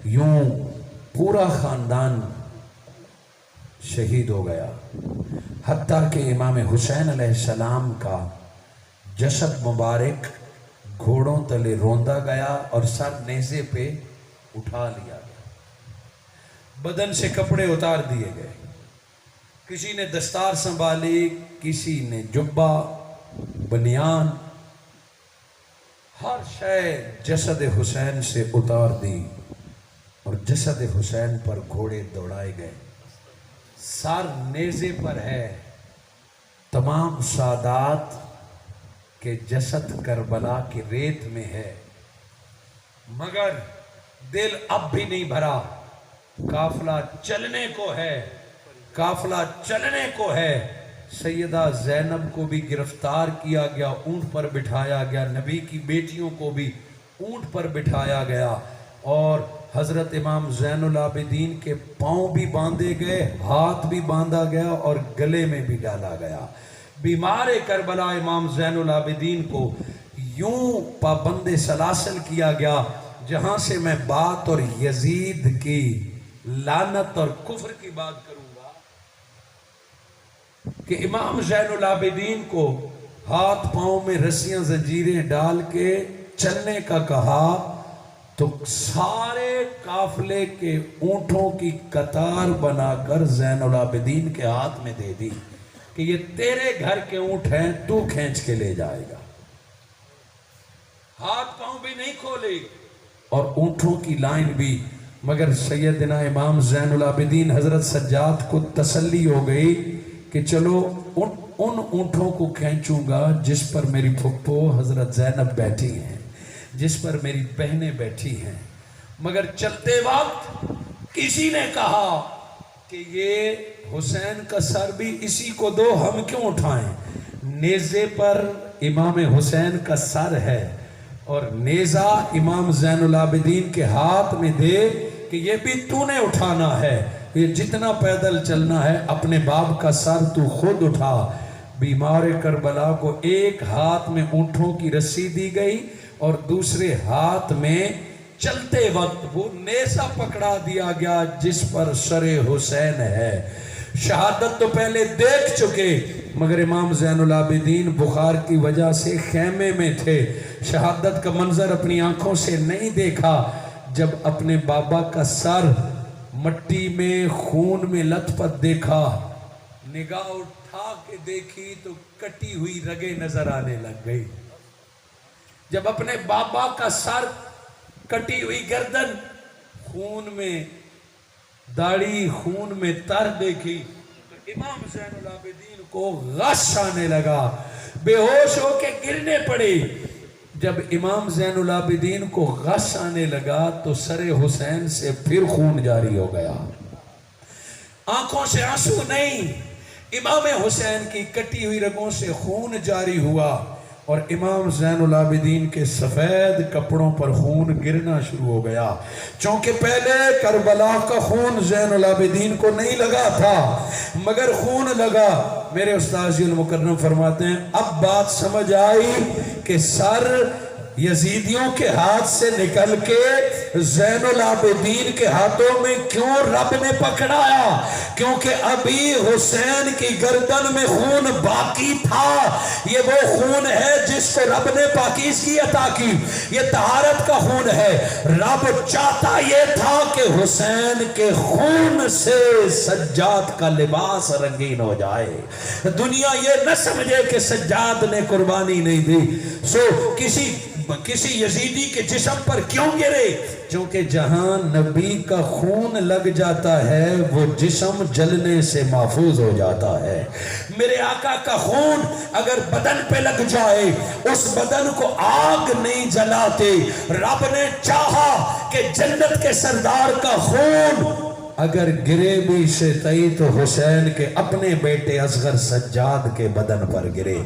यूं पूरा खानदान शहीद हो गया, हत्ता कि इमाम हुसैन अलैहिस्सलाम का जसद मुबारक घोड़ों तले रोंदा गया और सर नेज़े पे उठा लिया गया, बदन से कपड़े उतार दिए गए, किसी ने दस्तार संभाली, किसी ने जुब्बा बनियान, हर शय जसद हुसैन से उतार दी और जसद हुसैन पर घोड़े दौड़ाए गए। सर नेज़े पर है, तमाम सादात के जसद करबला की रेत में है, मगर दिल अब भी नहीं भरा। काफिला चलने को है, काफिला चलने को है। सैयदा ज़ैनब को भी गिरफ्तार किया गया, ऊंट पर बिठाया गया, नबी की बेटियों को भी ऊंट पर बिठाया गया और हज़रत इमाम ज़ैनुल आबिदीन के पाँव भी बांधे गए, हाथ भी बांधा गया और गले में भी डाला गया। बीमार करबला इमाम ज़ैनुल आबिदीन को यूं पाबंद सलासल किया गया, जहां से मैं बात और यजीद की लानत और कुफ्र की बात करूंगा कि इमाम ज़ैनुल आबिदीन को हाथ पांव में रस्सियां जंजीरें डाल के चलने का कहा तो सारे काफिले के ऊंटों की कतार बनाकर ज़ैनुल आबिदीन के हाथ में दे दी कि ये तेरे घर के ऊंट हैं, तू खींच के ले जाएगा। हाथ पांव भी नहीं खोले और ऊंटों की लाइन भी, मगर सैयदना इमाम ज़ैनुल आबिदीन हजरत सज्जाद को तसल्ली हो गई कि चलो उन ऊंटों को खींचूंगा जिस पर मेरी फुप्पो हजरत ज़ैनब बैठी हैं, जिस पर मेरी बहनें बैठी हैं। मगर चलते वक्त किसी ने कहा कि ये हुसैन का सर भी इसी को दो, हम क्यों उठाएं। नेज़े पर इमाम हुसैन का सर है और नेज़ा इमाम ज़ैनुल आबिदीन के हाथ में दे कि ये भी तूने उठाना है, ये जितना पैदल चलना है, अपने बाप का सर तू खुद उठा। बीमार करबला को एक हाथ में ऊंटों की रस्सी दी गई और दूसरे हाथ में चलते वक्त वो नेज़ा पकड़ा दिया गया जिस पर सरे हुसैन है। शहादत तो पहले देख चुके, मगर इमाम ज़ैनुल आबिदीन बुखार की वजह से खेमे में थे, शहादत का मंजर अपनी आंखों से नहीं देखा। जब अपने बाबा का सर मट्टी में खून में लथपथ देखा, निगाह उठा के देखी तो कटी हुई रगें नजर आने लग गई। जब अपने बाबा का सर, कटी हुई गर्दन, खून में दाढ़ी, खून में तर देखी तो इमाम ज़ैनुल आबिदीन को गश आने लगा, बेहोश होके गिरने पड़े। जब इमाम ज़ैनुल आबिदीन को गश आने लगा तो सरे हुसैन से फिर खून जारी हो गया, आंखों से आंसू नहीं, इमाम हुसैन की कटी हुई रगों से खून जारी हुआ और इमाम ज़ैनुल आबिदीन के सफ़ेद कपड़ों पर खून गिरना शुरू हो गया। चूंकि पहले करबला का खून ज़ैनुल आबिदीन को नहीं लगा था, मगर खून लगा। मेरे उस्ताद मुकर्रम फरमाते हैं, अब बात समझ आई कि सर यजीदियों के हाथ से निकल के ज़ैनुल आबिदीन के हाथों में क्यों रब ने पकड़ाया, क्योंकि अभी हुसैन की गर्दन में खून बाकी था। ये वो खून है जिसको रब ने पाकीज़गी अता की, ये तहारत का खून है। रब चाहता ये था कि हुसैन के खून से सज्जाद का लिबास रंगीन हो जाए, दुनिया ये न समझे कि सज्जाद ने कुर्बानी नहीं दी। सो किसी यजीदी के जिस्म पर क्यों गिरे, क्योंकि जहां नबी का खून लग जाता है वो जिस्म जलने से महफूज हो जाता है। मेरे आका का खून अगर बदन पे लग जाए, उस बदन को आग नहीं जलाते। रब ने चाहा कि जन्नत के सरदार का खून अगर गिरे भी से तई तो हुसैन के अपने बेटे असगर सज्जाद के बदन पर गिरे।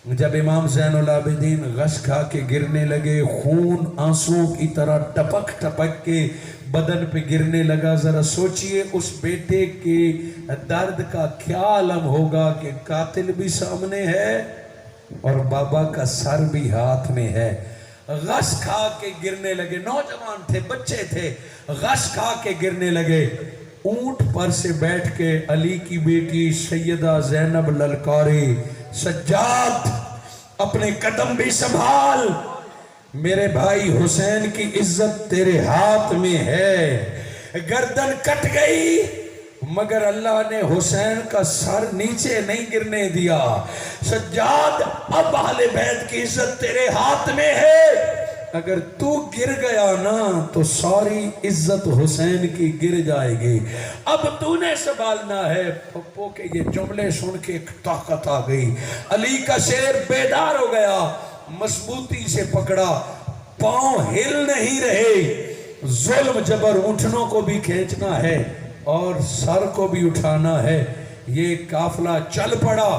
जब इमाम ज़ैनुल आबिदीन गश खा के गिरने लगे, खून आंसुओं की तरह टपक टपक के बदन पे गिरने लगा, जरा सोचिए उस बेटे के दर्द का क्या आलम होगा कि कातिल भी सामने है और बाबा का सर भी हाथ में है। غش کھا کے گرنے لگے، نوجوان تھے، بچے تھے، غش کھا کے گرنے لگے۔ اونٹ پر سے بیٹھ کے علی کی بیٹی سیدہ زینب للکارے، سجاد اپنے قدم بھی سنبھال، میرے بھائی حسین کی عزت تیرے ہاتھ میں ہے۔ گردن کٹ گئی مگر اللہ نے حسین کا سر نیچے نہیں گرنے دیا۔ سجاد اب اہل بیت کی عزت تیرے ہاتھ میں ہے، اگر تو گر گیا نا تو ساری عزت حسین کی گر جائے گی۔ اب تو نے سنبھالنا ہے۔ پھپھو کے یہ جملے سن کے ایک طاقت آ گئی، علی کا شیر بیدار ہو گیا، مضبوطی سے پکڑا، پاؤں ہل نہیں رہے۔ ظلم جبر اونٹنوں کو بھی کھینچنا ہے اور سر کو بھی اٹھانا ہے۔ یہ قافلہ چل پڑا۔